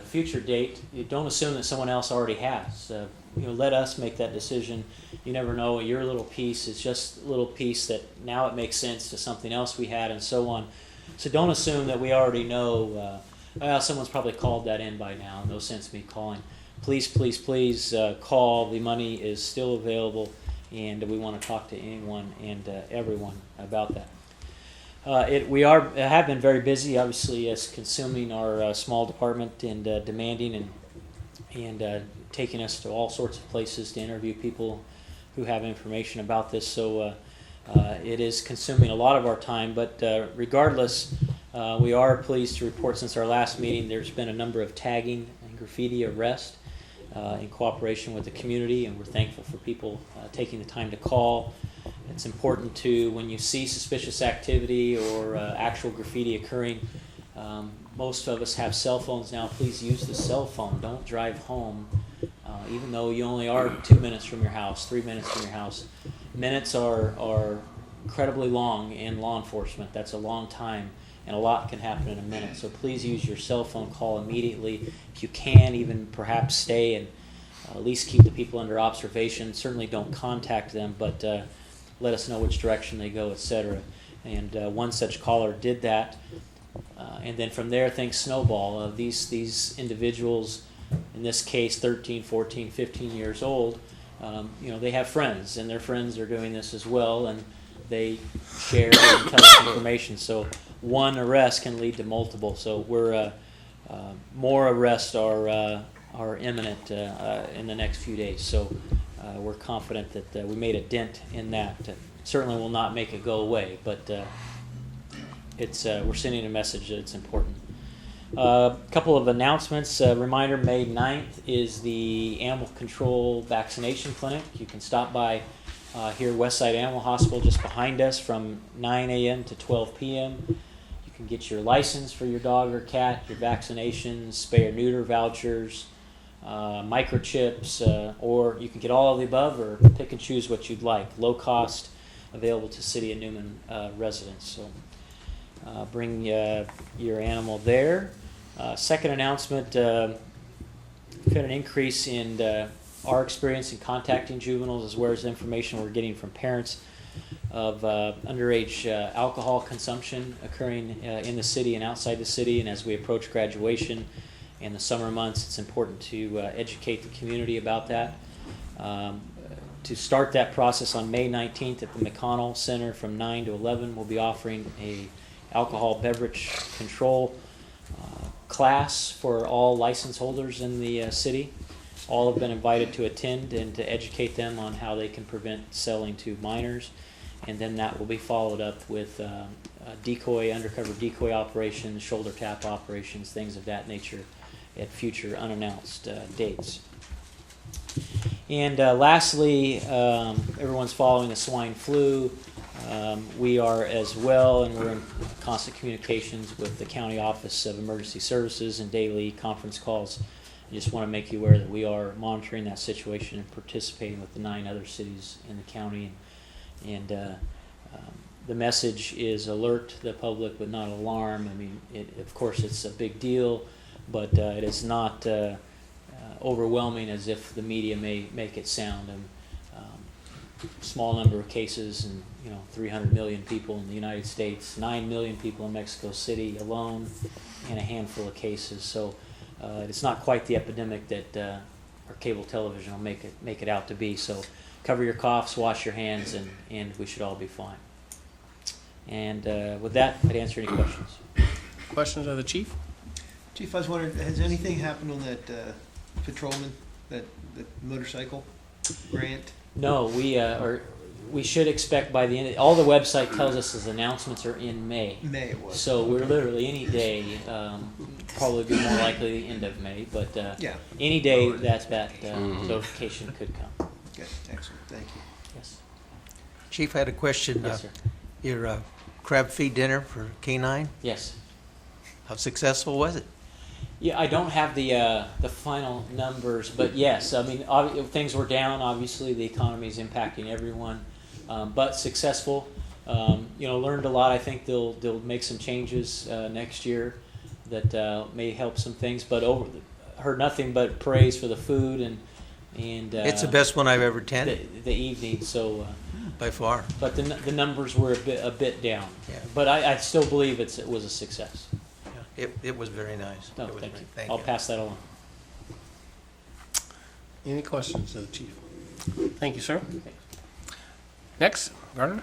F: future date, you don't assume that someone else already has. Let us make that decision. You never know. Your little piece is just a little piece that now it makes sense to something else we had, and so on. So don't assume that we already know. Someone's probably called that in by now. No sense me calling. Please, please, please call. The money is still available, and we want to talk to anyone and everyone about that. We have been very busy, obviously, as consuming our small department and demanding and taking us to all sorts of places to interview people who have information about this. So it is consuming a lot of our time. But regardless, we are pleased to report since our last meeting, there's been a number of tagging and graffiti arrests in cooperation with the community, and we're thankful for people taking the time to call. It's important to, when you see suspicious activity or actual graffiti occurring, most of us have cell phones now. Please use the cell phone. Don't drive home, even though you only are 2 minutes from your house, 3 minutes from your house. Minutes are incredibly long in law enforcement. That's a long time, and a lot can happen in a minute. So please use your cell phone call immediately. If you can, even perhaps stay and at least keep the people under observation. Certainly don't contact them, but let us know which direction they go, etc. And one such caller did that. And then from there, things snowball. These individuals, in this case 13, 14, 15 years old, they have friends, and their friends are doing this as well, and they share and tell us information. So one arrest can lead to multiple. So we're more arrests are imminent in the next few days. So we're confident that we made a dent in that. Certainly will not make it go away, but we're sending a message that it's important. A couple of announcements. Reminder, May 9th is the Animal Control Vaccination Clinic. You can stop by here at Westside Animal Hospital just behind us from 9 a.m. to 12 p.m. You can get your license for your dog or cat, your vaccinations, spay or neuter vouchers, microchips, or you can get all of the above or pick and choose what you'd like. Low cost available to City of Newman residents. So bring your animal there. Second announcement, we've had an increase in our experience in contacting juveniles, as well as information we're getting from parents of underage alcohol consumption occurring in the city and outside the city. And as we approach graduation in the summer months, it's important to educate the community about that. To start that process on May 19th at the McConnell Center from 9 to 11, we'll be offering a alcohol beverage control class for all license holders in the city. All have been invited to attend and to educate them on how they can prevent selling to minors. And then that will be followed up with undercover decoy operations, shoulder tap operations, things of that nature at future unannounced dates. And lastly, everyone's following the swine flu. We are as well, and we're in constant communications with the County Office of Emergency Services and daily conference calls. I just want to make you aware that we are monitoring that situation and participating with the 9 other cities in the county. And the message is alert the public, but not alarm. I mean, of course, it's a big deal, but it is not overwhelming as if the media may make it sound. And small number of cases, and 300 million people in the United States, 9 million people in Mexico City alone, and a handful of cases. So it's not quite the epidemic that our cable television will make it out to be. So cover your coughs, wash your hands, and we should all be fine. And with that, I'd answer any questions.
A: Questions of the chief?
I: Chief, I was wondering, has anything happened on that patrolman, that motorcycle grant?
F: No, we should expect by the end. All the website tells us is announcements are in May.
I: May it was.
F: So we're literally any day, probably be more likely the end of May, but any day that notification could come.
I: Okay, excellent. Thank you.
F: Yes.
E: Chief, I had a question.
F: Yes, sir.
E: Your crab feed dinner for K9,
F: Yes.
E: how successful was it?
F: Yeah, I don't have the final numbers, but yes, I mean, things were down. Obviously, the economy is impacting everyone, but successful. Learned a lot. I think they'll make some changes next year that may help some things. But heard nothing but praise for the food and
E: It's the best one I've ever attended.
F: The evening. So
E: by far.
F: But the numbers were a bit down.
E: Yeah.
F: But I still believe it was a success.
E: It was very nice.
F: No,
E: It was
F: thank
E: very-
F: you. I'll pass that along.
A: Any questions of the chief? Thank you, sir. Next, Gardner.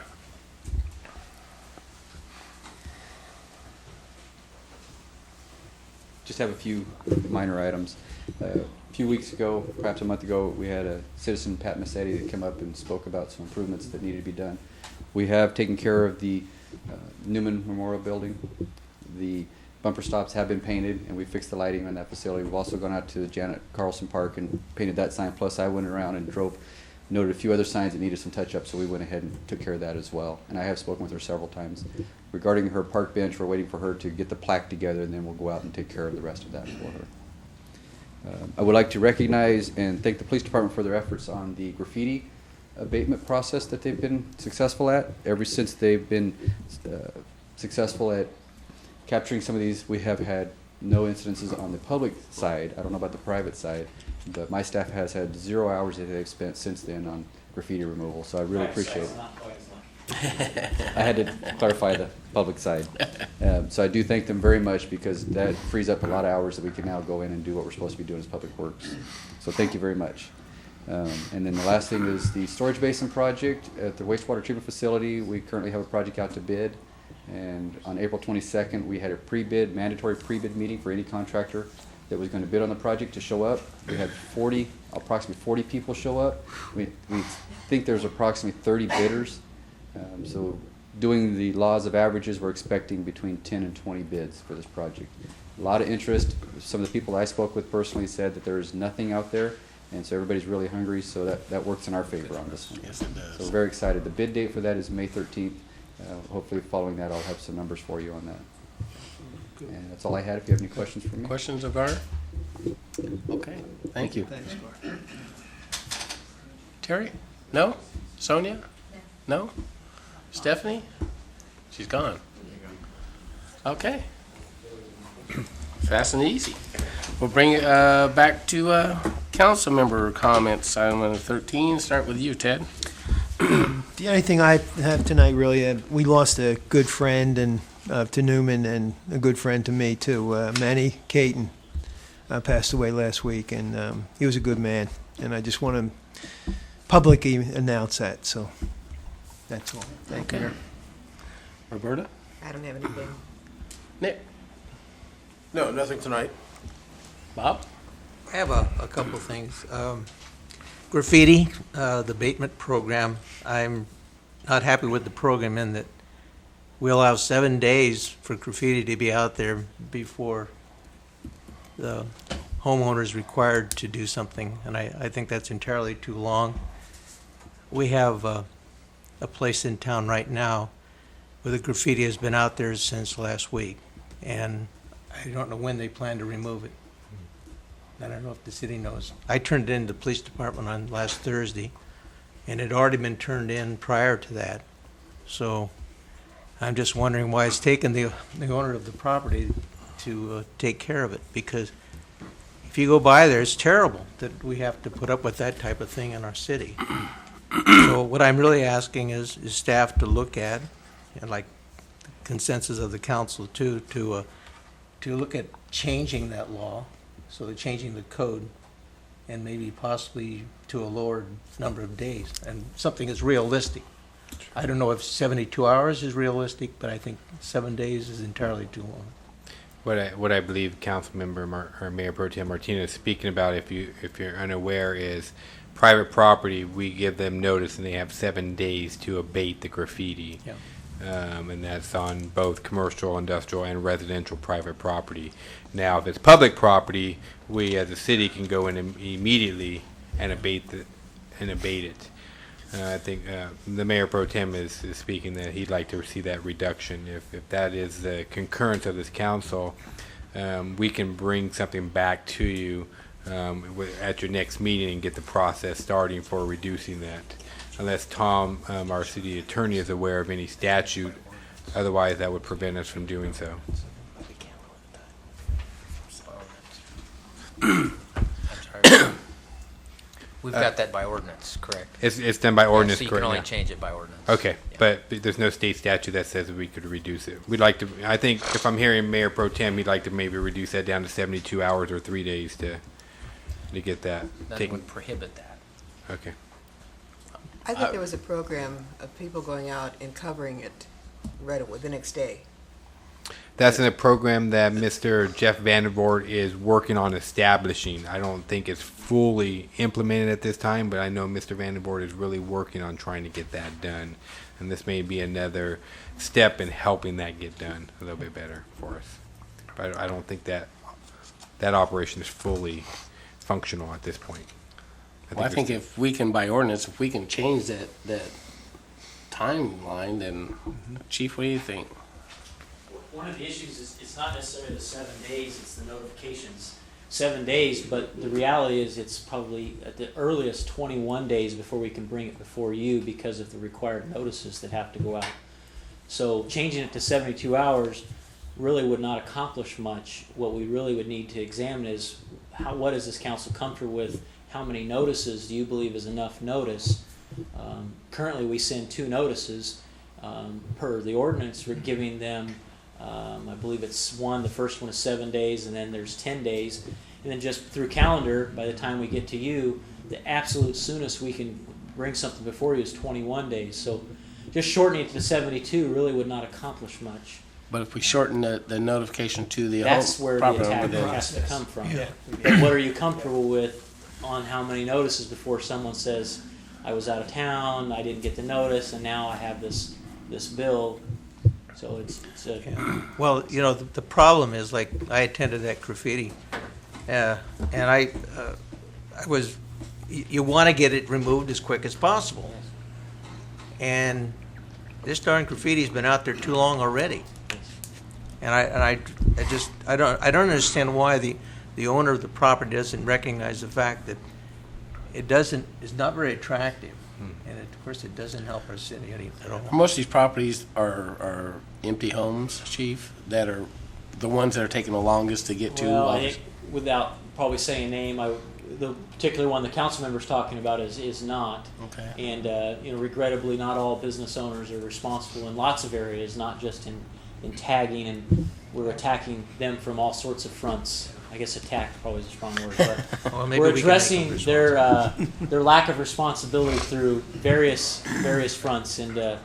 H: Just have a few minor items. A few weeks ago, perhaps a month ago, we had a citizen, Pat Massetti, that came up and spoke about some improvements that needed to be done. We have taken care of the Newman Memorial Building. The bumper stops have been painted, and we fixed the lighting on that facility. We've also gone out to the Janet Carlson Park and painted that sign, plus I went around and noted a few other signs that needed some touch-up, so we went ahead and took care of that as well. And I have spoken with her several times. Regarding her park bench, we're waiting for her to get the plaque together, and then we'll go out and take care of the rest of that for her. I would like to recognize and thank the police department for their efforts on the graffiti abatement process that they've been successful at. Ever since they've been successful at capturing some of these, we have had no incidences on the public side. I don't know about the private side, but my staff has had 0 hours that they've spent since then on graffiti removal, so I really appreciate it. I had to clarify the public side. So I do thank them very much, because that frees up a lot of hours that we can now go in and do what we're supposed to be doing as public works. So thank you very much. And then the last thing is the storage basin project at the wastewater treatment facility. We currently have a project out to bid. And on April 22nd, we had a mandatory pre-bid meeting for any contractor that was going to bid on the project to show up. We had approximately 40 people show up. We think there's approximately 30 bidders. So doing the laws of averages, we're expecting between 10 and 20 bids for this project. A lot of interest. Some of the people I spoke with personally said that there's nothing out there, and so everybody's really hungry, so that works in our favor on this one.
A: Yes, it does.
H: So we're very excited. The bid date for that is May 13th. Hopefully following that, I'll have some numbers for you on that. And that's all I had. If you have any questions for me.
A: Questions of Gardner? Okay, thank you.
I: Thanks, Gardner.
A: Terry? No? Sonia? No? Stephanie? She's gone. Okay. Fast and easy. We'll bring it back to council member comments. Item number 13. Start with you, Ted.
I: The only thing I have tonight, really, we lost a good friend and to Newman, and a good friend to me too. Manny Caton passed away last week, and he was a good man. And I just want to publicly announce that. So that's all. Thank you.
A: Roberta?
G: I don't have anything.
A: Nick?
D: No, nothing tonight.
A: Bob?
E: I have a couple things. Graffiti, the abatement program, I'm not happy with the program in that we allow 7 days for graffiti to be out there before the homeowner is required to do something, and I think that's entirely too long. We have a place in town right now where the graffiti has been out there since last week, and I don't know when they plan to remove it. I don't know if the city knows. I turned it in to the police department on last Thursday, and it had already been turned in prior to that. So I'm just wondering why it's taken the owner of the property to take care of it, because if you go by there, it's terrible that we have to put up with that type of thing in our city. So what I'm really asking is staff to look at, and like consensus of the council too, to look at changing that law. So they're changing the code, and maybe possibly to a lower number of days, and something is realistic. I don't know if 72 hours is realistic, but I think 7 days is entirely too long.
J: What I believe Councilmember or Mayor Pro Tem Martinez is speaking about, if you're unaware, is private property. We give them notice, and they have 7 days to abate the graffiti.
E: Yeah.
J: And that's on both commercial, industrial, and residential private property. Now, if it's public property, we as a city can go in immediately and abate it. I think the Mayor Pro Tem is speaking that he'd like to see that reduction. If that is the concurrence of this council, we can bring something back to you at your next meeting and get the process starting for reducing that. Unless Tom, our city attorney, is aware of any statute, otherwise that would prevent us from doing so.
K: We've got that by ordinance, correct?
J: It's done by ordinance,
K: So you
J: correct?
K: can only
J: now?
K: change it by ordinance.
J: Okay,
K: Yeah.
J: but there's no state statute that says we could reduce it. We'd like to, I think if I'm hearing Mayor Pro Tem, he'd like to maybe reduce that down to 72 hours or 3 days to get that
K: That
J: taken.
K: would prohibit that.
J: Okay.
G: I thought there was a program of people going out and covering it right away, the next day.
J: That's in a program that Mr. Jeff Vandervoort is working on establishing. I don't think it's fully implemented at this time, but I know Mr. Vandervoort is really working on trying to get that done. And this may be another step in helping that get done a little bit better for us. But I don't think that operation is fully functional at this point.
A: Well, I think if we can, by ordinance, if we can change that timeline, then Chief, what do you think?
F: One of the issues is it's not necessarily the 7 days, it's the notifications. 7 days, but the reality is it's probably at the earliest 21 days before we can bring it before you because of the required notices that have to go out. So changing it to 72 hours really would not accomplish much. What we really would need to examine is what is this council comfortable with? How many notices do you believe is enough notice? Currently, we send 2 notices per the ordinance. We're giving them, I believe it's the first one is 7 days, and then there's 10 days. And then just through calendar, by the time we get to you, the absolute soonest we can bring something before you is 21 days. So just shortening it to 72 really would not accomplish much.
A: But if we shorten the notification to the
F: That's
A: whole
F: where the
A: property
F: attack
A: owner, then
F: has to come from.
E: Yeah.
F: But what are you comfortable with on how many notices before someone says, I was out of town, I didn't get the notice, and now I have this bill. So it's a,
E: Well, the problem is, like, I attended that graffiti, and I was, you want to get it removed as quick as possible. And this darn graffiti's been out there too long already. And I don't understand why the owner of the property doesn't recognize the fact that it's not very attractive. And of course, it doesn't help our city any at all.
A: Most of these properties are empty homes, Chief, that are the ones that are taking the longest to get to.
F: Well, I think without probably saying a name, the particular one the council member's talking about is not.
A: Okay.
F: And regrettably, not all business owners are responsible in lots of areas, not just in tagging, and we're attacking them from all sorts of fronts. I guess attack probably is a strong word, but
E: Well, maybe
F: we're
E: we can make them
F: addressing their lack of responsibility through various fronts, and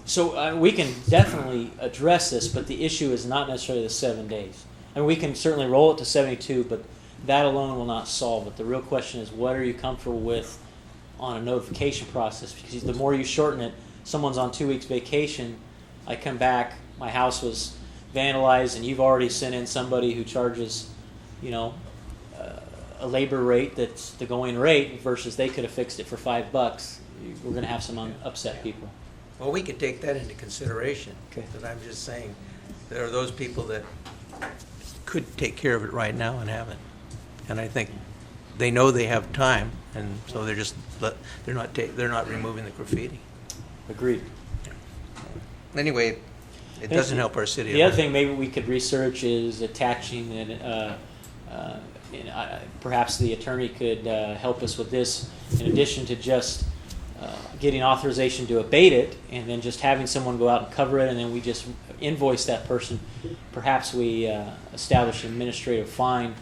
F: so we can definitely address this. But the issue is not necessarily the 7 days. I mean, we can certainly roll it to 72, but that alone will not solve it. The real question is, what are you comfortable with on a notification process? Because the more you shorten it, someone's on 2 weeks vacation, I come back, my house was vandalized, and you've already sent in somebody who charges, a labor rate that's the going rate versus they could have fixed it for $5. We're going to have some upset people.
E: Well, we could take that into consideration.
F: Okay.
E: But I'm just saying, there are those people that could take care of it right now and haven't. And I think they know they have time, and so they're not removing the graffiti.
F: Agreed.
E: Anyway, it doesn't help our city.
F: The other thing maybe we could research is attaching, and perhaps the attorney could help us with this, in addition to just getting authorization to abate it, and then just having someone go out and cover it, and then we just invoice that person. Perhaps we establish an administrative fine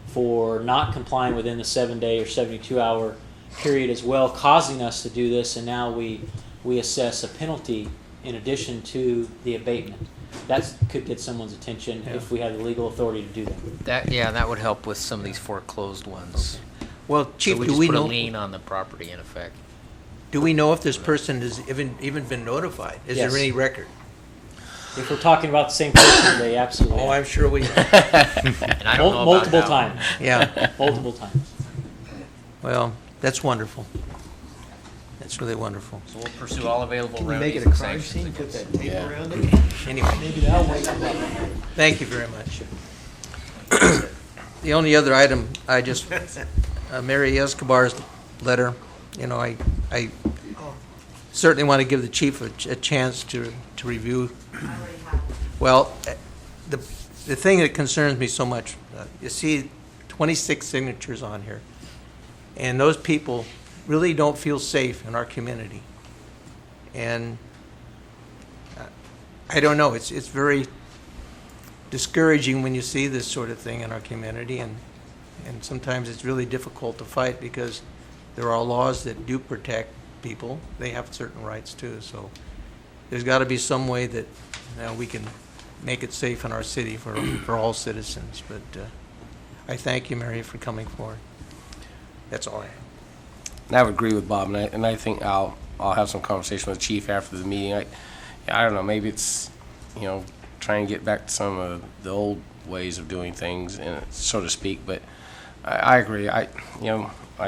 F: for not complying within the 7-day or 72-hour period as well, causing us to do this, and now we assess a penalty in addition to the abatement. That could get someone's attention if we have the legal authority to do that.
K: That would help with some of these foreclosed ones.
E: Well, Chief,
K: so
E: do we
K: put
E: know?
K: a lien on the property in effect?
E: Do we know if this person has even been notified? Is
F: Yes.
E: there any record?
F: If we're talking about the same person, they absolutely
E: Oh,
F: have.
E: I'm sure we.
K: And I don't know about
F: Multiple
K: how.
F: times.
E: Yeah.
F: Multiple times.
E: Well, that's wonderful. That's really wonderful.
K: So we'll pursue all available
I: Can you make
K: remedies
I: it a
K: and
I: crime
K: sanctions
I: scene, put
K: against
I: that tape
A: Yeah.
I: around it?
E: Anyway,
I: Maybe that'll wake them up.
E: thank you very much. The only other item, Mary Escobar's letter, I certainly want to give the chief a chance to review. Well, the thing that concerns me so much, you see 26 signatures on here, and those people really don't feel safe in our community. And I don't know, it's very discouraging when you see this sort of thing in our community, and sometimes it's really difficult to fight because there are laws that do protect people. They have certain rights too, so there's got to be some way that we can make it safe in our city for all citizens. But I thank you, Mary, for coming forward. That's all I have.
A: And I would agree with Bob, and I think I'll have some conversation with the chief after the meeting. I don't know, maybe it's, try and get back to some of the old ways of doing things, and so to speak. But I agree. I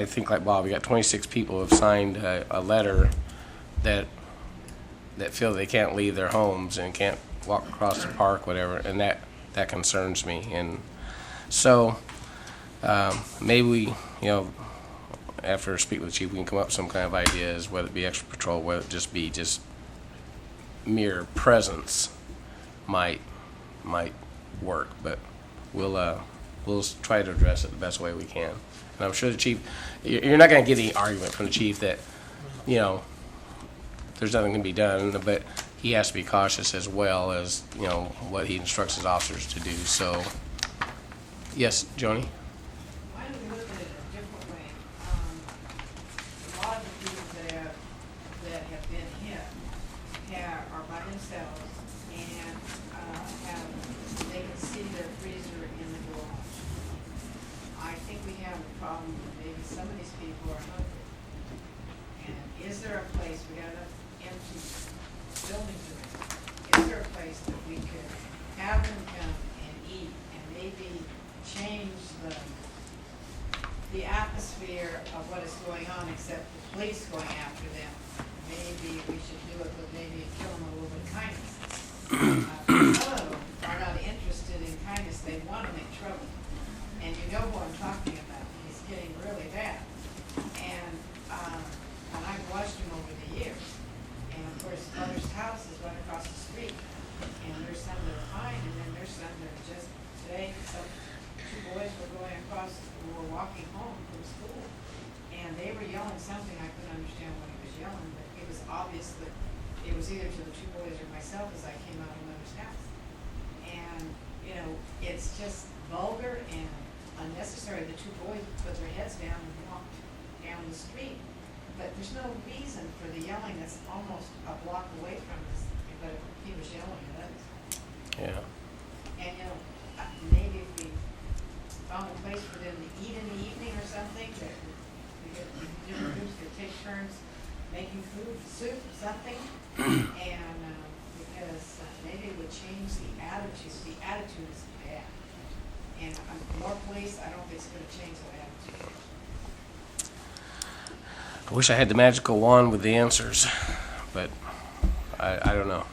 A: think like Bob, we got 26 people who have signed a letter that feel they can't leave their homes and can't walk across the park, whatever, and that concerns me. And so maybe we, after I speak with the chief, we can come up with some kind of ideas, whether it be extra patrol, whether it just be mere presence might work. But we'll try to address it the best way we can. And I'm sure the chief, you're not going to get any argument from the chief that, there's nothing can be done, but he has to be cautious as well as, what he instructs his officers to do. So, yes, Joni?
L: Why don't we look at it a different way? A lot of the people that have been hit are by themselves and they can see their freezer in the garage. I think we have a problem that maybe some of these people are hungry. And is there a place, we got enough empty buildings around, is there a place that we could have them come and eat and maybe change the atmosphere of what is going on, except the police going after them? Maybe we should do it, but maybe kill them a little bit of kindness. Some of them are not interested in kindness, they want to make trouble. And you know who I'm talking about. getting really bad. And I've watched them over the years. And of course, Mother's house is right across the street. And there's some that are fine, and then there's some that are just, today, two boys were going across, were walking home from school. And they were yelling something, I couldn't understand what he was yelling, but it was obvious that it was either to the two boys or myself as I came out of Mother's house. And, you know, it's just vulgar and unnecessary. The two boys put their heads down and walked down the street. But there's no reason for the yelling that's almost a block away from us, but he was yelling at us.
A: Yeah.
L: And, you know, maybe if we found a place for them to eat in the evening or something, that different groups could take turns making food, soup, something, and because maybe it would change the attitude. The attitude is bad, and more police, I don't think it's going to change the attitude.
A: I wish I had the magical wand with the answers, but I don't know.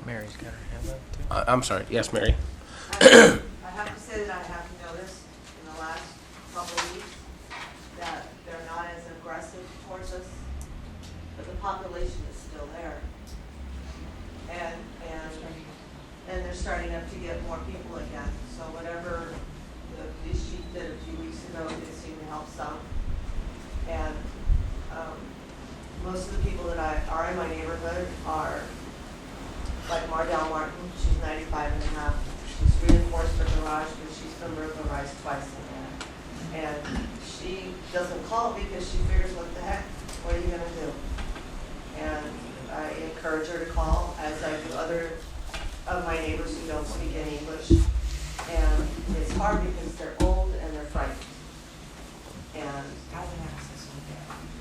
K: Mary's got her hand up too.
A: I'm sorry. Yes, Mary.
N: I have to say that I have noticed in the last couple of weeks that they're not as aggressive towards us, but the population is still there. And they're starting up to get more people again. So whatever the police chief did a few weeks ago did seem to help some. And most of the people that are in my neighborhood are like Mardell Martin. She's 95 and a half. She's reinforced her garage because she's been burglarized twice in there. And she doesn't call because she figures, what the heck, what are you going to do? And I encourage her to call, as I do other of my neighbors who don't speak any English. And it's hard because they're old and they're frightened. And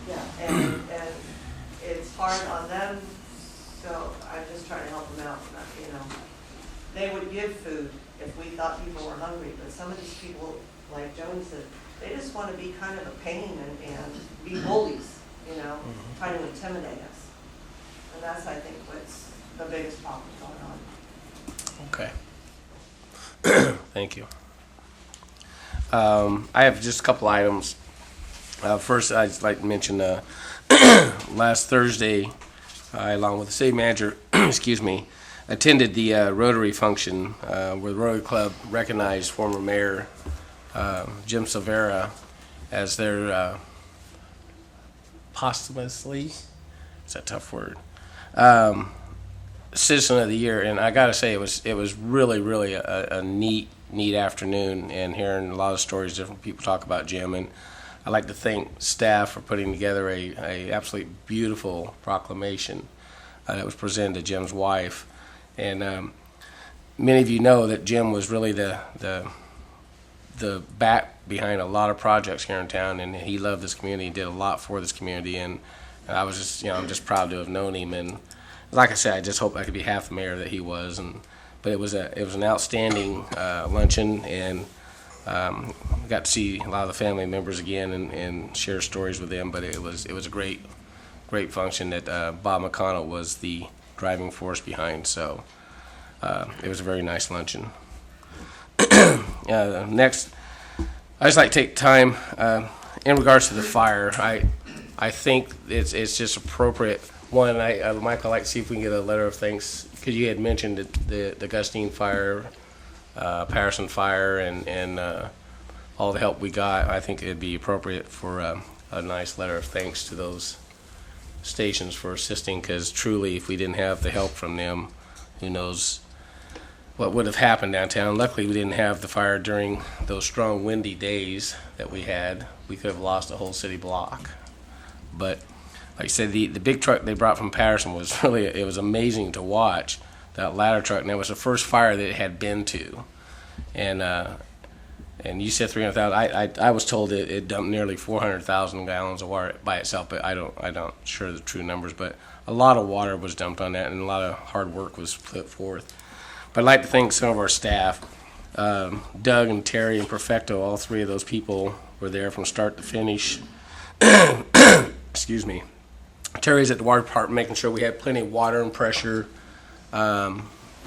N: yeah, and it's hard on them, so I'm just trying to help them out. You know, they would give food if we thought people were hungry, but some of these people, like Joan said, they just want to be kind of a pain and be bullies, you know, trying to intimidate us. And that's, I think, what's the biggest problem going on.
A: Okay. Thank you. I have just a couple items. First, I'd just like to mention last Thursday, I, along with the city manager, excuse me, attended the Rotary function where the Rotary Club recognized former Mayor Jim Silvera as their posthumously, it's a tough word, Citizen of the Year. And I got to say, it was really a neat afternoon, and hearing a lot of stories different people talk about Jim. And I'd like to thank staff for putting together a absolutely beautiful proclamation that was presented to Jim's wife. And many of you know that Jim was really the back behind a lot of projects here in town, and he loved this community, did a lot for this community, and I was just, I'm just proud to have known him. And like I said, I just hope I could be half the mayor that he was. But it was an outstanding luncheon, and got to see a lot of the family members again and share stories with them. But it was a great function that Bob McConnell was the driving force behind. So it was a very nice luncheon. Next, I just like to take time in regards to the fire. I think it's just appropriate. One, Michael, I'd like to see if we can get a letter of thanks, because you had mentioned the Gustine fire, Patterson fire, and all the help we got. I think it'd be appropriate for a nice letter of thanks to those stations for assisting, because truly, if we didn't have the help from them, who knows what would have happened downtown. Luckily, we didn't have the fire during those strong windy days that we had. We could have lost a whole city block. But like I said, the big truck they brought from Patterson was really, it was amazing to watch, that ladder truck. And that was the first fire that it had been to. And you said 300,000. I was told it dumped nearly 400,000 gallons of water by itself, but I don't sure the true numbers. But a lot of water was dumped on that, and a lot of hard work was put forth. But I'd like to thank some of our staff. Doug and Terry and Perfecto, all three of those people were there from start to finish. Excuse me. Terry's at the water department making sure we had plenty of water and pressure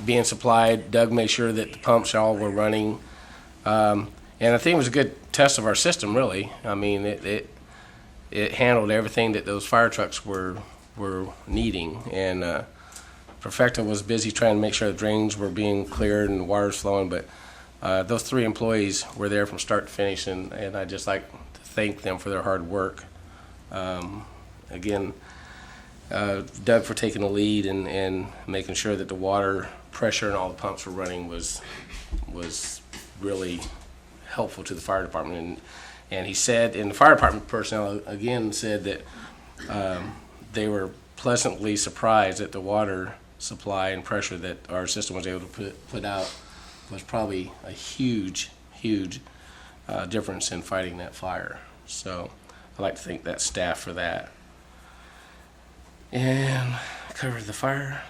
A: being supplied. Doug made sure that the pumps all were running. And I think it was a good test of our system, really. I mean, it handled everything that those fire trucks were needing. And Perfecta was busy trying to make sure the drains were being cleared and the water's flowing, but those 3 employees were there from start to finish, and I'd just like to thank them for their hard work. Again, Doug for taking the lead and making sure that the water pressure and all the pumps were running was really helpful to the fire department. And he said, and the fire department personnel again said that they were pleasantly surprised at the water supply and pressure that our system was able to put out was probably a huge difference in fighting that fire. So I'd like to thank that staff for that. And cover the fire.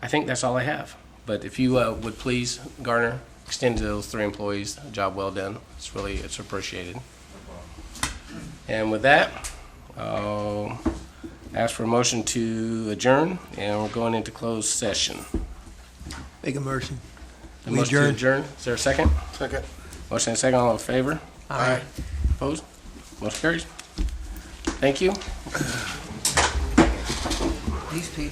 A: I think that's all I have. But if you would please, Garner, extend to those 3 employees, a job well done. It's appreciated. And with that, I'll ask for a motion to adjourn, and we're going into closed session.
I: Make a motion.
A: A motion to adjourn. Is there a second?
D: Second.
A: Motion and second. All in favor?
D: Aye.
A: Opposed? Motion carries. Thank you.
G: These people.